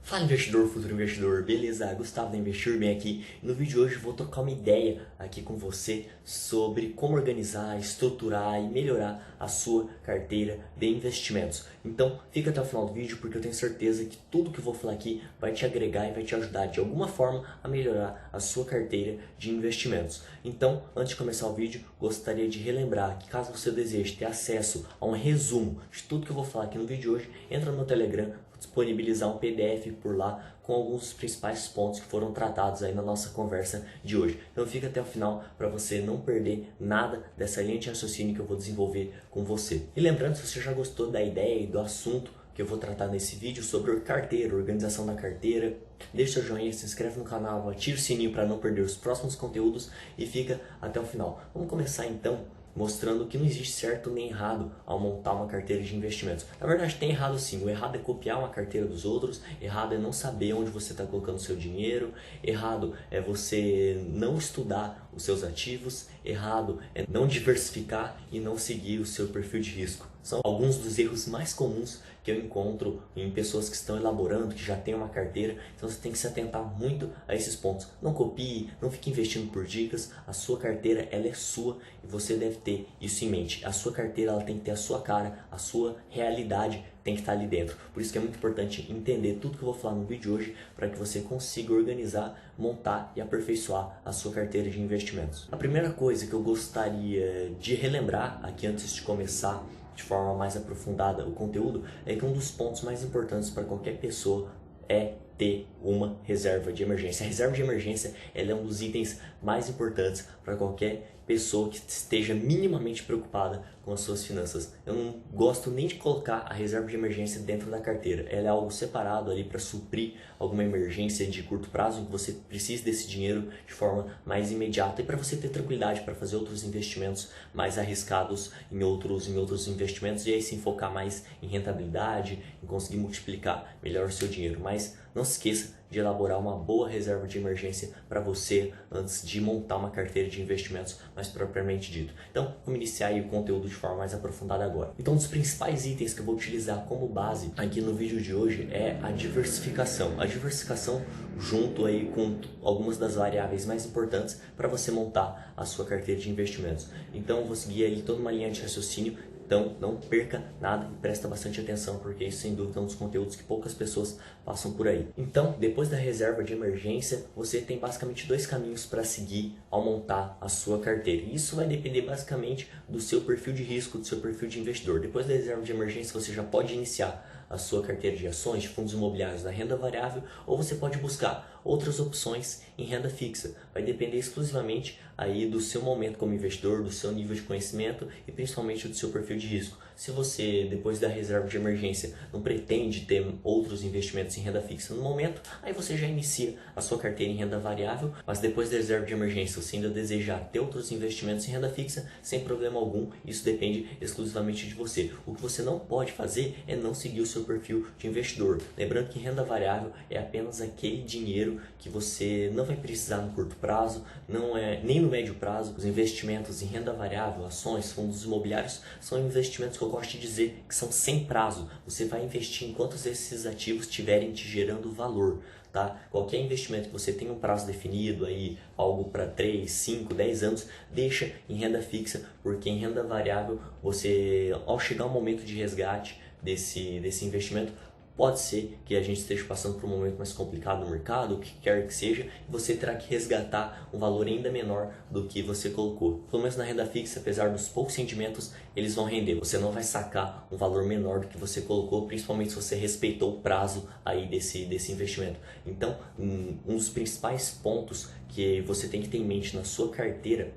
Fala investidor, futuro investidor, beleza? Gustavo da Investir bem aqui. No vídeo de hoje eu vou trocar uma ideia aqui com você sobre como organizar, estruturar e melhorar a sua carteira de investimentos. Então fica até o final do vídeo porque eu tenho certeza que tudo que eu vou falar aqui vai te agregar e vai te ajudar de alguma forma a melhorar a sua carteira de investimentos. Então, antes de começar o vídeo, gostaria de relembrar que caso você deseje ter acesso a um resumo de tudo que eu vou falar aqui no vídeo de hoje, entra no meu Telegram, disponibilizar um PDF por lá com alguns dos principais pontos que foram tratados aí na nossa conversa de hoje. Então fica até o final para você não perder nada dessa linha de raciocínio que eu vou desenvolver com você. E lembrando, se você já gostou da ideia e do assunto que eu vou tratar nesse vídeo sobre carteira, organização da carteira, deixa seu joinha, se inscreve no canal, ativa o sininho para não perder os próximos conteúdos e fica até o final. Vamos começar então mostrando que não existe certo nem errado ao montar uma carteira de investimentos. Na verdade tem errado sim, o errado é copiar uma carteira dos outros, errado é não saber onde você está colocando o seu dinheiro, errado é você não estudar os seus ativos, errado é não diversificar e não seguir o seu perfil de risco. São alguns dos erros mais comuns que eu encontro em pessoas que estão elaborando, que já têm uma carteira, então você tem que se atentar muito a esses pontos. Não copie, não fique investindo por dicas, a sua carteira ela é sua e você deve ter isso em mente. A sua carteira ela tem que ter a sua cara, a sua realidade tem que estar ali dentro. Por isso que é muito importante entender tudo que eu vou falar no vídeo de hoje para que você consiga organizar, montar e aperfeiçoar a sua carteira de investimentos. A primeira coisa que eu gostaria de relembrar aqui antes de começar de forma mais aprofundada o conteúdo é que um dos pontos mais importantes para qualquer pessoa é ter uma reserva de emergência. A reserva de emergência ela é um dos itens mais importantes para qualquer pessoa que esteja minimamente preocupada com as suas finanças. Eu não gosto nem de colocar a reserva de emergência dentro da carteira. Ela é algo separado ali para suprir alguma emergência de curto prazo em que você precise desse dinheiro de forma mais imediata e para você ter tranquilidade para fazer outros investimentos mais arriscados em outros investimentos e aí sim focar mais em rentabilidade, em conseguir multiplicar melhor o seu dinheiro. Mas não se esqueça de elaborar uma boa reserva de emergência para você antes de montar uma carteira de investimentos mais propriamente dito. Então, vamos iniciar aí o conteúdo de forma mais aprofundada agora. Então, um dos principais itens que eu vou utilizar como base aqui no vídeo de hoje é a diversificação. A diversificação junto aí com algumas das variáveis mais importantes para você montar a sua carteira de investimentos. Então, eu vou seguir aí toda uma linha de raciocínio. Então, não perca nada e presta bastante atenção, porque isso sem dúvida é um dos conteúdos que poucas pessoas passam por aí. Então, depois da reserva de emergência, você tem basicamente dois caminhos para seguir ao montar a sua carteira. Isso vai depender basicamente do seu perfil de risco, do seu perfil de investidor. Depois da reserva de emergência, você já pode iniciar a sua carteira de ações, de fundos imobiliários na renda variável, ou você pode buscar outras opções em renda fixa. Vai depender exclusivamente aí do seu momento como investidor, do seu nível de conhecimento e principalmente do seu perfil de risco. Se você, depois da reserva de emergência, não pretende ter outros investimentos em renda fixa no momento, aí você já inicia a sua carteira em renda variável, mas depois da reserva de emergência, você ainda desejar ter outros investimentos em renda fixa, sem problema algum, isso depende exclusivamente de você. O que você não pode fazer é não seguir o seu perfil de investidor. Lembrando que renda variável é apenas aquele dinheiro que você não vai precisar no curto prazo, não é nem no médio prazo. Os investimentos em renda variável, ações, fundos imobiliários, são investimentos que eu gosto de dizer que são sem prazo. Você vai investir enquanto esses ativos estiverem te gerando valor. Tá? Qualquer investimento que você tenha um prazo definido, aí, algo para 3, 5, 10 anos, deixa em renda fixa, porque em renda variável, você, ao chegar o momento de resgate desse investimento, pode ser que a gente esteja passando por um momento mais complicado no mercado, o que quer que seja, e você terá que resgatar um valor ainda menor do que você colocou. Pelo menos na renda fixa, apesar dos poucos rendimentos, eles vão render. Você não vai sacar um valor menor do que você colocou, principalmente se você respeitou o prazo aí desse investimento. Então, um dos principais pontos que você tem que ter em mente na sua carteira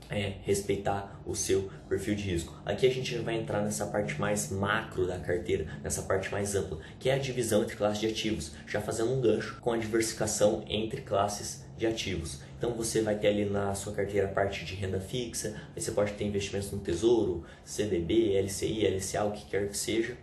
é respeitar o seu perfil de risco. Aqui a gente já vai entrar nessa parte mais macro da carteira, nessa parte mais ampla, que é a divisão entre classes de ativos, já fazendo um gancho com a diversificação entre classes de ativos. Então você vai ter ali na sua carteira a parte de renda fixa, aí você pode ter investimentos no Tesouro, CDB, LCI, LCA, o que quer que seja,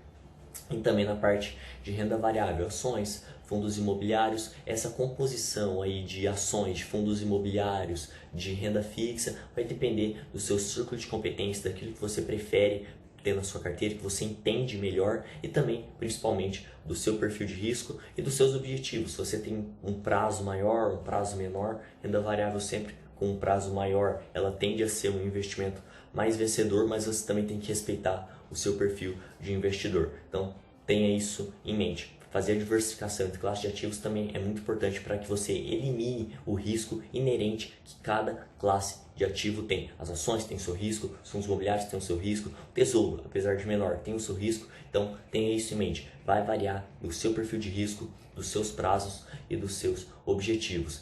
e também na parte de renda variável, ações, fundos imobiliários. Essa composição aí de ações, de fundos imobiliários, de renda fixa vai depender do seu círculo de competência, daquilo que você prefere ter na sua carteira, que você entende melhor e também, principalmente, do seu perfil de risco e dos seus objetivos. Se você tem um prazo maior, um prazo menor, renda variável sempre com um prazo maior, ela tende a ser um investimento mais vencedor, mas você também tem que respeitar o seu perfil de investidor. Então, tenha isso em mente. Fazer a diversificação entre classes de ativos também é muito importante para que você elimine o risco inerente que cada classe de ativo tem. As ações têm o seu risco, os fundos imobiliários têm o seu risco, o tesouro, apesar de menor, tem o seu risco. Então tenha isso em mente. Vai variar do seu perfil de risco, dos seus prazos e dos seus objetivos.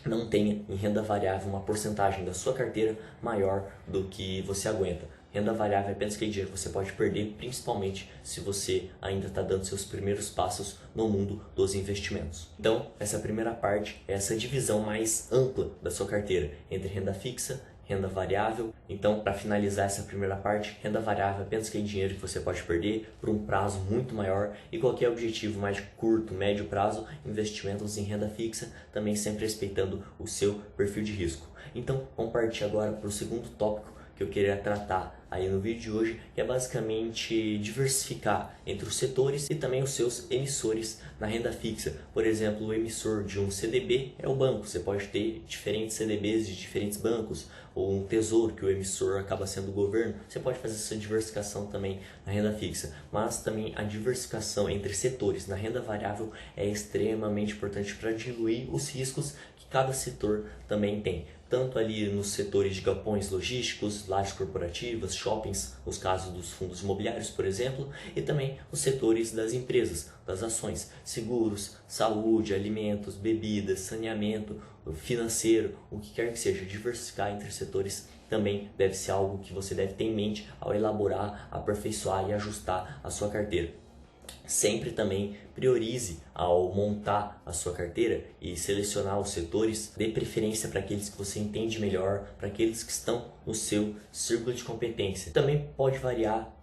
Não tenha em renda variável uma porcentagem da sua carteira maior do que você aguenta. Renda variável é apenas aquele dinheiro que você pode perder, principalmente se você ainda está dando seus primeiros passos no mundo dos investimentos. Então, essa primeira parte é essa divisão mais ampla da sua carteira entre renda fixa, renda variável. Então, para finalizar essa primeira parte, renda variável é apenas aquele dinheiro que você pode perder por um prazo muito maior, e qualquer objetivo mais curto, médio prazo, investimentos em renda fixa, também sempre respeitando o seu perfil de risco. Então, vamos partir agora para o segundo tópico que eu queria tratar aí no vídeo de hoje, que é basicamente diversificar entre os setores e também os seus emissores na renda fixa. Por exemplo, o emissor de um CDB é o banco. Você pode ter diferentes CDBs de diferentes bancos, ou um tesouro que o emissor acaba sendo o governo. Você pode fazer essa diversificação também na renda fixa, mas também a diversificação entre setores na renda variável é extremamente importante para diluir os riscos que cada setor também tem. Tanto ali nos setores de galpões logísticos, lajes corporativas, shoppings, nos casos dos fundos imobiliários, por exemplo, e também os setores das empresas, das ações, seguros, saúde, alimentos, bebidas, saneamento, financeiro, o que quer que seja. Diversificar entre setores também deve ser algo que você deve ter em mente ao elaborar, aperfeiçoar e ajustar a sua carteira. Sempre também priorize ao montar a sua carteira e selecionar os setores, dê preferência para aqueles que você entende melhor, para aqueles que estão no seu círculo de competência. Também pode variar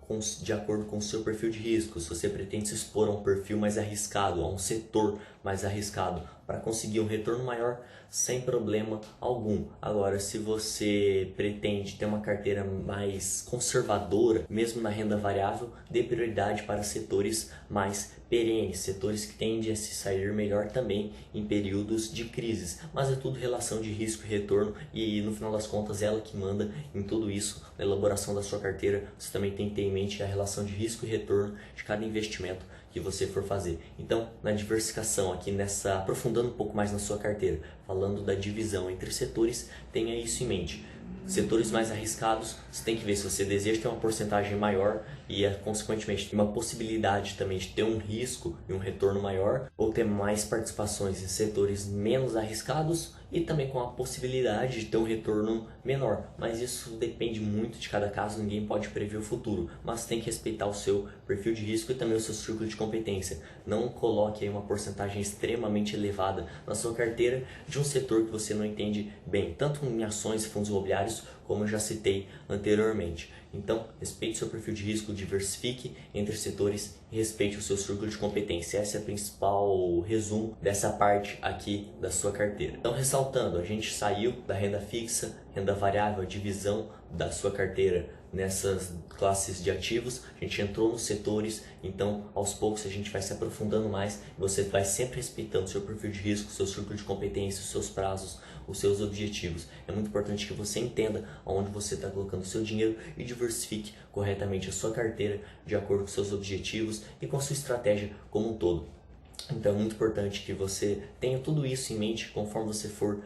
de acordo com o seu perfil de risco. Se você pretende se expor a um perfil mais arriscado, a um setor mais arriscado, para conseguir um retorno maior, sem problema algum. Agora, se você pretende ter uma carteira mais conservadora, mesmo na renda variável, dê prioridade para setores mais perenes, setores que tendem a se sair melhor também em períodos de crises. Mas é tudo relação de risco e retorno, e no final das contas ela que manda em tudo isso. Na elaboração da sua carteira, você também tem que ter em mente a relação de risco e retorno de cada investimento que você for fazer. Então, na diversificação aqui, aprofundando um pouco mais na sua carteira, falando da divisão entre setores, tenha isso em mente. Setores mais arriscados, você tem que ver se você deseja ter uma porcentagem maior e, consequentemente, ter uma possibilidade também de ter um risco e um retorno maior, ou ter mais participações em setores menos arriscados e também com a possibilidade de ter um retorno menor. Mas isso depende muito de cada caso, ninguém pode prever o futuro, mas tem que respeitar o seu perfil de risco e também o seu círculo de competência. Não coloque aí uma porcentagem extremamente elevada na sua carteira de um setor que você não entende bem, tanto em ações e fundos imobiliários, como eu já citei anteriormente. Então, respeite seu perfil de risco, diversifique entre setores e respeite o seu círculo de competência. Esse é o principal resumo dessa parte aqui da sua carteira. Então, ressaltando, a gente saiu da renda fixa, renda variável, a divisão da sua carteira nessas classes de ativos, a gente entrou nos setores. Então aos poucos a gente vai se aprofundando mais, você vai sempre respeitando seu perfil de risco, seu círculo de competência, os seus prazos, os seus objetivos. É muito importante que você entenda onde você está colocando o seu dinheiro e diversifique corretamente a sua carteira de acordo com seus objetivos e com a sua estratégia como um todo. Então é muito importante que você tenha tudo isso em mente. Conforme você for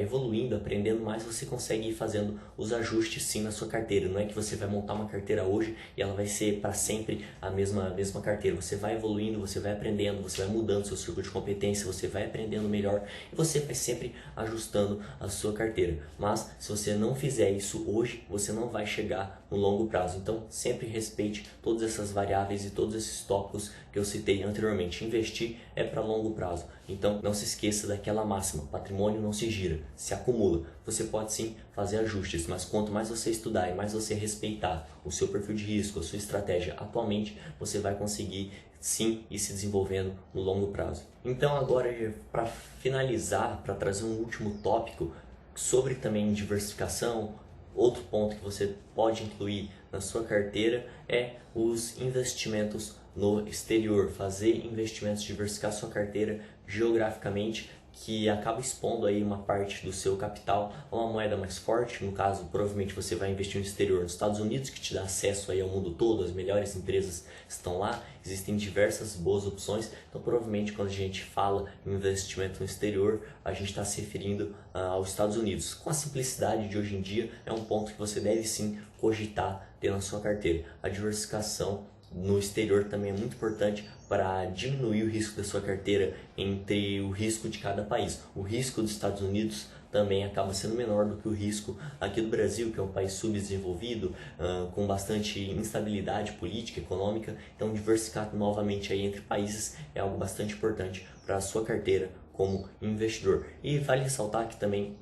evoluindo, aprendendo mais, você consegue ir fazendo os ajustes sim na sua carteira. Não é que você vai montar uma carteira hoje e ela vai ser para sempre a mesma carteira. Você vai evoluindo, você vai aprendendo, você vai mudando seu círculo de competência, você vai aprendendo melhor e você vai sempre ajustando a sua carteira. Mas se você não fizer isso hoje, você não vai chegar no longo prazo. Então sempre respeite todas essas variáveis e todos esses tópicos que eu citei anteriormente. Investir é para longo prazo. Então não se esqueça daquela máxima: patrimônio não se gira, se acumula. Você pode sim fazer ajustes, mas quanto mais você estudar e mais você respeitar o seu perfil de risco, a sua estratégia atualmente, você vai conseguir sim ir se desenvolvendo no longo prazo. Então agora, para finalizar, para trazer um último tópico sobre também diversificação, Outro ponto que você pode incluir na sua carteira é os investimentos no exterior, fazer investimentos, diversificar sua carteira geograficamente, que acaba expondo aí uma parte do seu capital a uma moeda mais forte. No caso, provavelmente você vai investir no exterior, nos Estados Unidos, que te dá acesso aí ao mundo todo, as melhores empresas estão lá, existem diversas boas opções. Então provavelmente quando a gente fala em investimento no exterior, a gente está se referindo aos Estados Unidos. Com a simplicidade de hoje em dia, é um ponto que você deve sim cogitar ter na sua carteira. A diversificação no exterior também é muito importante para diminuir o risco da sua carteira entre o risco de cada país. O risco dos Estados Unidos também acaba sendo menor do que o risco aqui do Brasil, que é um país subdesenvolvido, com bastante instabilidade política, econômica. Então diversificar novamente aí entre países é algo bastante importante para a sua carteira como investidor. E vale ressaltar que também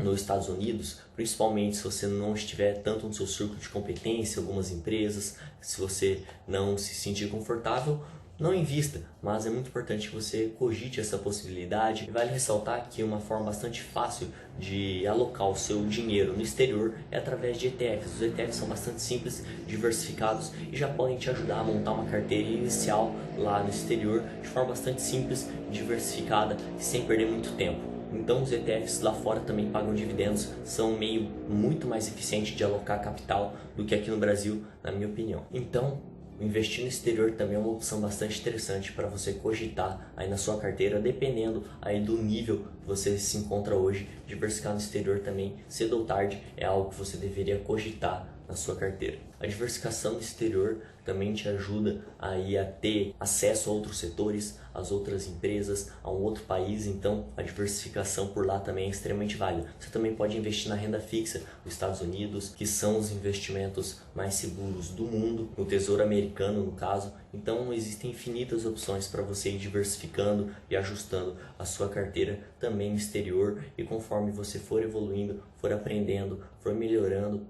nos Estados Unidos, principalmente se você não estiver tanto no seu círculo de competência, algumas empresas, se você não se sentir confortável, não invista, mas é muito importante que você cogite essa possibilidade. E vale ressaltar que uma forma bastante fácil de alocar o seu dinheiro no exterior é através de ETFs. Os ETFs são bastante simples, diversificados e já podem te ajudar a montar uma carteira inicial lá no exterior de forma bastante simples, diversificada e sem perder muito tempo. Então os ETFs lá fora também pagam dividendos, são um meio muito mais eficiente de alocar capital do que aqui no Brasil, na minha opinião. Então, investir no exterior também é uma opção bastante interessante para você cogitar aí na sua carteira, dependendo aí do nível que você se encontra hoje. Diversificar no exterior também, cedo ou tarde, é algo que você deveria cogitar na sua carteira. A diversificação no exterior também te ajuda aí a ter acesso a outros setores, às outras empresas, a um outro país. Então a diversificação por lá também é extremamente válida. Você também pode investir na renda fixa dos Estados Unidos, que são os investimentos mais seguros do mundo, no Tesouro Americano no caso. Então existem infinitas opções para você ir diversificando e ajustando a sua carteira também no exterior, e conforme você for evoluindo, for aprendendo, for melhorando,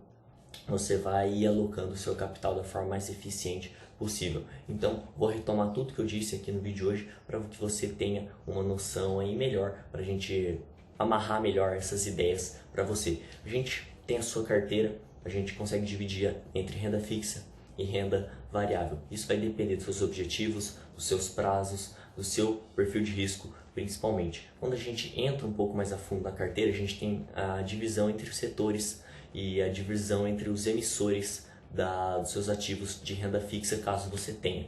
você vai ir alocando o seu capital da forma mais eficiente possível. Então, vou retomar tudo que eu disse aqui no vídeo de hoje para que você tenha uma noção aí melhor, para a gente amarrar melhor essas ideias para você. A gente tem a sua carteira, a gente consegue dividir entre renda fixa e renda variável. Isso vai depender dos seus objetivos, dos seus prazos, do seu perfil de risco, principalmente. Quando a gente entra um pouco mais a fundo na carteira, a gente tem a divisão entre os setores e a divisão entre os emissores dos seus ativos de renda fixa, caso você tenha.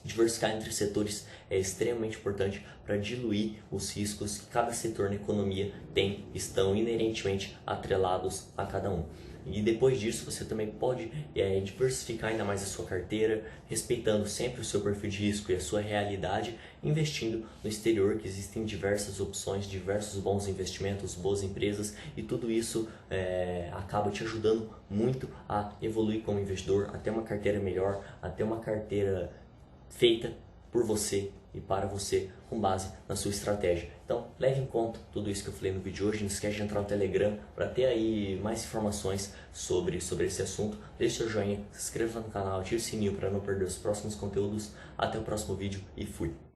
Diversificar entre setores é extremamente importante para diluir os riscos que cada setor na economia tem, estão inerentemente atrelados a cada um. E depois disso você também pode diversificar ainda mais a sua carteira, respeitando sempre o seu perfil de risco e a sua realidade, investindo no exterior, que existem diversas opções, diversos bons investimentos, boas empresas, e tudo isso acaba te ajudando muito a evoluir como investidor, a ter uma carteira melhor, a ter uma carteira feita por você e para você, com base na sua estratégia. Então leve em conta tudo isso que eu falei no vídeo de hoje. Não esquece de entrar no Telegram para ter aí mais informações sobre esse assunto. Deixe seu joinha, se inscreva no canal, ative o sininho para não perder os próximos conteúdos. Até o próximo vídeo e fui!